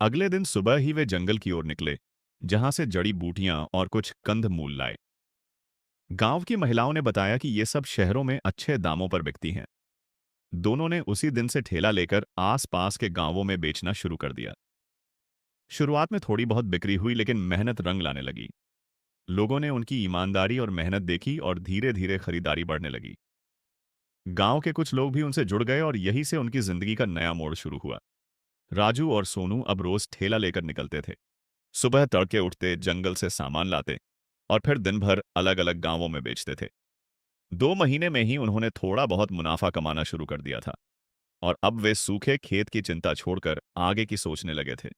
अगले दिन सुबह ही वे जंगल की ओर निकले, जहां से जड़ी बूटियां और कुछ कंद मूल लाए। गांव की महिलाओं ने बताया कि ये सब शहरों में अच्छे दामों पर बिकती हैं। दोनों ने उसी दिन से ठेला लेकर आस-पास के गांवों में बेचना शुरू कर दिया। शुरुआत में थोड़ी बहुत बिक्री हुई, लेकिन मेहनत रंग लाने लगी। लोगों ने उनकी ईमानदारी और मेहनत देखी और धीरे-धीरे खरीदारी बढ़ने लगी। गांव के कुछ लोग भी उनसे जुड़ गए और यही से उनकी जिंदगी का नया मोड़ शुरू हुआ। राजू और सोनू अब रोज ठेला लेकर निकलते थे। सुबह तड़के उठते, जंगल से सामान लाते और फिर दिन भर अलग-अलग गांवों में बेचते थे। 2 महीने में ही उन्होंने थोड़ा बहुत मुनाफा कमाना शुरू कर दिया था और अब वे सूखे खेत की चिंता छोड़कर आगे की सोचने लगे थे।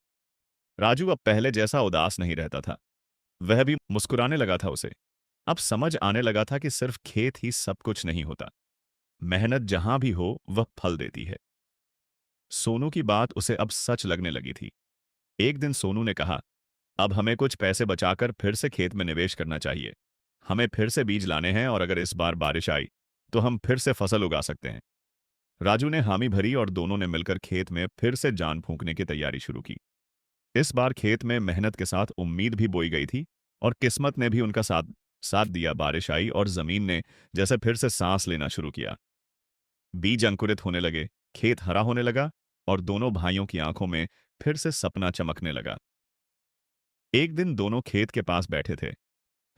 राजू अब पहले जैसा उदास नहीं रहता था। वह भी मुस्कुराने लगा था उसे। अब समझ आने लगा था कि सिर्फ खेत ही सब कुछ नहीं होता। मेहनत जहां भी हो, वह फल देती है। सोनू की बात उसे अब सच लगने लगी थी। एक दिन सोनू ने कहा, अब हमें कुछ पैसे बचाकर फिर से खेत में निवेश करना चाहिए। हमें फिर से बीज लाने हैं और अगर इस बार बारिश आई, तो हम फिर से फसल उगा सकते हैं। राजू ने हामी भरी और दोनों ने मिलकर खेत में फिर से जान फूंकने की तैयारी शुरू की। इस बार खेत में मेहनत के साथ उम्मीद भी बोई गई थी और किस्मत ने भी उनका साथ साथ दिया। बारिश आई और जमीन ने जैसे फिर से सांस लेना शुरू किया। बीज अंकुरित होने लगे, खेत हरा होने लगा और दोनों भाइयों की आंखों में फिर से सपना चमकने लगा। एक दिन दोनों खेत के पास बैठे थे।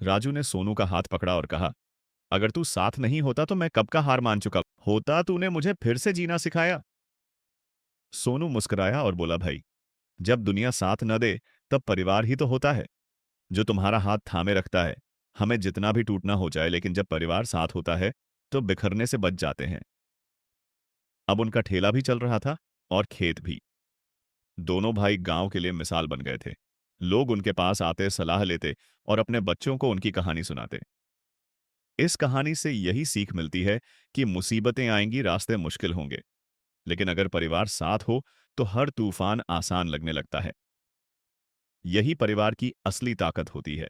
राजू ने सोनू का हाथ पकड़ा और कहा, अगर तू साथ नहीं होता तो मैं कब का हार मान चुका होता। तूने मुझे फिर से जीना सिखाया। सोनू मुस्कुराया और बोला, भाई, जब दुनिया साथ न दे, तब परिवार ही तो होता है जो तुम्हारा हाथ थामे रखता है। हमें जितना भी टूटना हो जाए, लेकिन जब परिवार साथ होता है तो बिखरने से बच जाते हैं। अब उनका ठेला भी चल रहा था और खेत भी। दोनों भाई गांव के लिए मिसाल बन गए थे। लोग उनके पास आते, सलाह लेते और अपने बच्चों को उनकी कहानी सुनाते। इस कहानी से यही सीख मिलती है कि मुसीबतें आएंगी, रास्ते मुश्किल होंगे, लेकिन अगर परिवार साथ हो तो हर तूफान आसान लगने लगता है। यही परिवार की असली ताकत होती है।